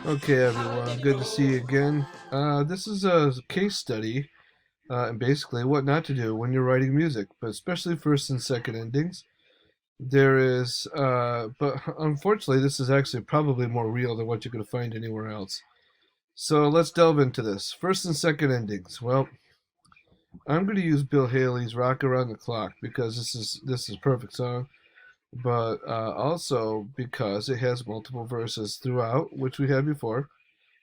Okay, everyone, good to see you again. This is a case study, and basically what not to do when you're writing music, but especially first and second endings. But unfortunately, this is actually probably more real than what you're going to find anywhere else. So let's delve into this. First and second endings. Well, I'm going to use Bill Haley's "Rock Around the Clock" because this is a perfect song, but also because it has multiple verses throughout, which we had before.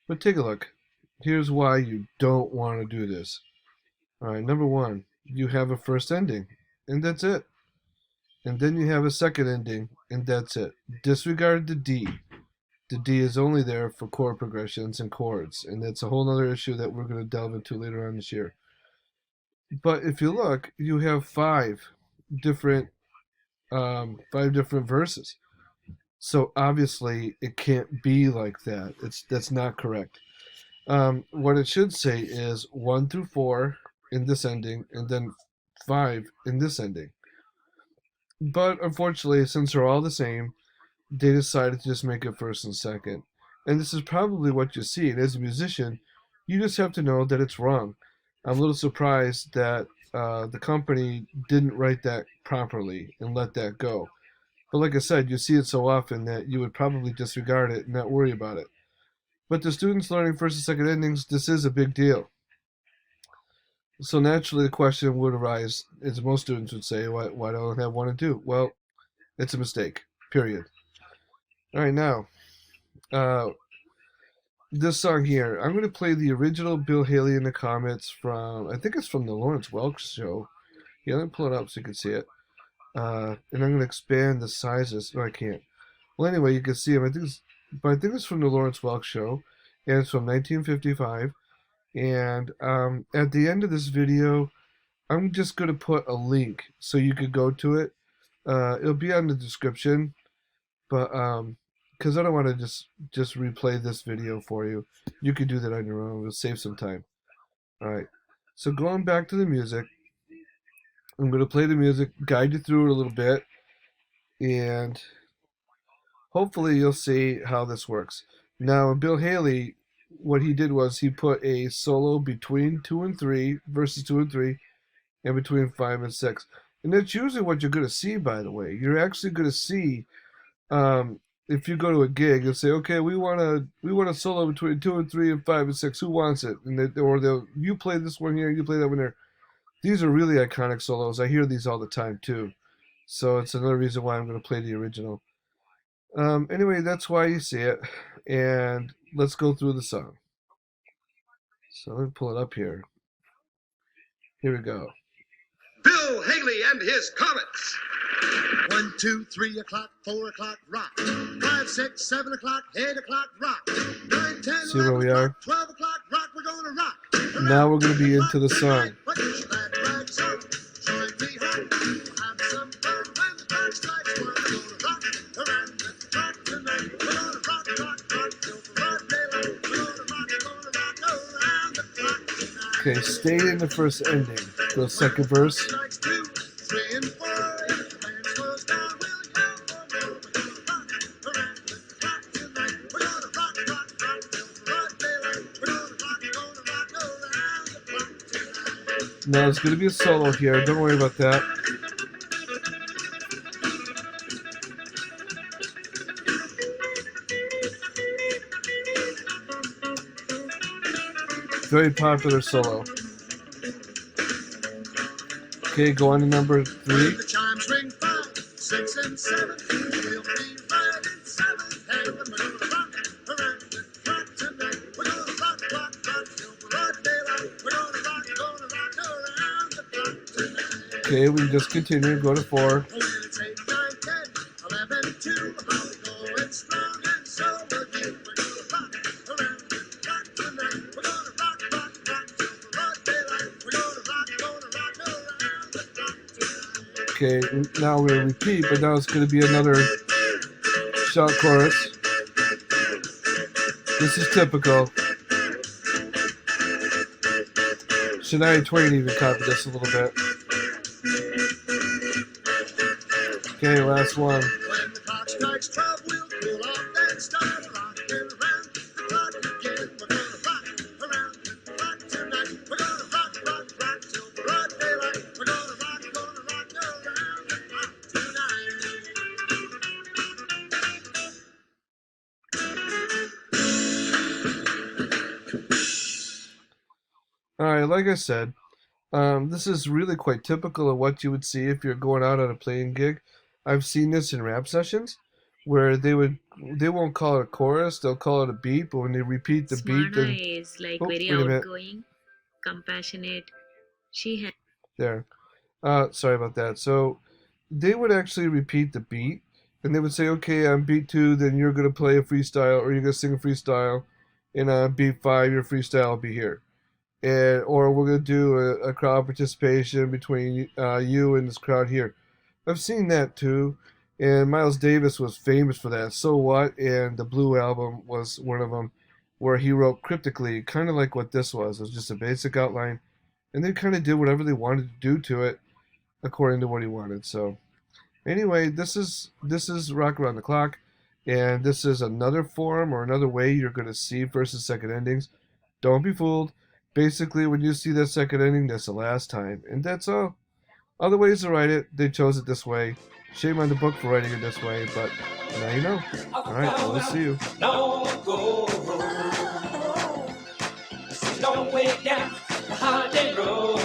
But take a look. Here's why you don't want to do this. All right, number one, you have a first ending, and that's it. And then you have a second ending, and that's it. Disregard the D. The D is only there for chord progressions and chords, and that's a whole other issue that we're going to delve into later on this year. But if you look, you have different five different verses. So obviously, it can't be like that. That's not correct. What it should say is 1 through 4 in this ending, and then 5 in this ending. But unfortunately, since they're all the same, they decided to just make it first and second. And this is probably what you see. And as a musician, you just have to know that it's wrong. I'm a little surprised that the company didn't write that properly and let that go. But like I said, you see it so often that you would probably disregard it and not worry about it. But the students learning first and second endings, this is a big deal. So naturally, the question would arise, as most students would say, why don't I have 1 and 2? Well, it's a mistake, period. All right, now, uh, this song here, I'm going to play the original Bill Haley in the Comets from, I think it's from the Lawrence Welk show. Yeah, let me pull it up so you can see it. And I'm going to expand the sizes. No, I can't. Well, anyway, you can see them. I think it's from the Lawrence Welk show, and it's from 1955. And at the end of this video, I'm just going to put a link so you could go to it. It'll be on the description, but because I don't want to just replay this video for you. You can do that on your own. It'll save some time. All right. So going back to the music, I'm going to play the music, guide you through it a little bit, and hopefully you'll see how this works. Now, Bill Haley, what he did was he put a solo between 2 and 3, verses 2 and 3, and between 5 and 6. And that's usually what you're going to see, by the way. You're actually going to see, if you go to a gig and say, okay, we want a solo between 2 and 3 and 5 and 6. Who wants it? And you play this one here, you play that one there. These are really iconic solos. I hear these all the time too. So it's another reason why I'm going to play the original. Anyway, that's why you see it. And let's go through the song. So let me pull it up here. Here we go. Bill Haley and his Comets. 1, 2, 3 o'clock, 4 o'clock, rock. 5, 6, 7 o'clock, 8 o'clock, rock. 9, 10, see where we are. 12 o'clock, rock. We're gonna rock. Now we're going to be into the song. Okay, stay in the first ending. Go second verse. Now there's going to be a solo here. Don't worry about that. Very popular solo. Okay, go on to number 3. The chimes ring 5, 6, and 7. We'll be right in 7th heaven. We're gonna rock around the clock tonight. We're gonna rock till broad daylight. We're gonna rock around the clock tonight. Okay, we just continue. Go to 4. When it's 8, 9, 10, 11, 2, how we going strong and so will you. We're gonna rock around the clock tonight. We're gonna rock till broad daylight. We're gonna rock around the clock tonight. Okay, now we're going to repeat, but now it's going to be another shout chorus. This is typical. Shania Twain even copied this a little bit. Okay, last one. When the clock strikes 12, we'll pull off that start rockin'. All right, like I said, this is really quite typical of what you would see if you're going out on a playing gig. I've seen this in rap sessions where they won't call it a chorus, they'll call it a beat, but when they repeat the beat, Smarna then is like oh, very wait a minute, outgoing, compassionate. She has there. Sorry about that. So they would actually repeat the beat, and they would say, "Okay, on beat 2, then you're gonna play a freestyle, or you're gonna sing a freestyle, and on beat 5, your freestyle will be here." And or we're gonna do a crowd participation between you and this crowd here. I've seen that too, and Miles Davis was famous for that. So What and the Blue Album was one of them, where he wrote cryptically, kind of like what this was. It was just a basic outline, and they kind of did whatever they wanted to do to it according to what he wanted. So anyway, this is Rock Around the Clock, and this is another form or another way you're going to see first and second endings. Don't be fooled. Basically, when you see that second ending, that's the last time, and that's all. Other ways to write it, they chose it this way. Shame on the book for writing it this way, but now you know. All right, well, we'll see you. Don't go road. Long way down the holiday road.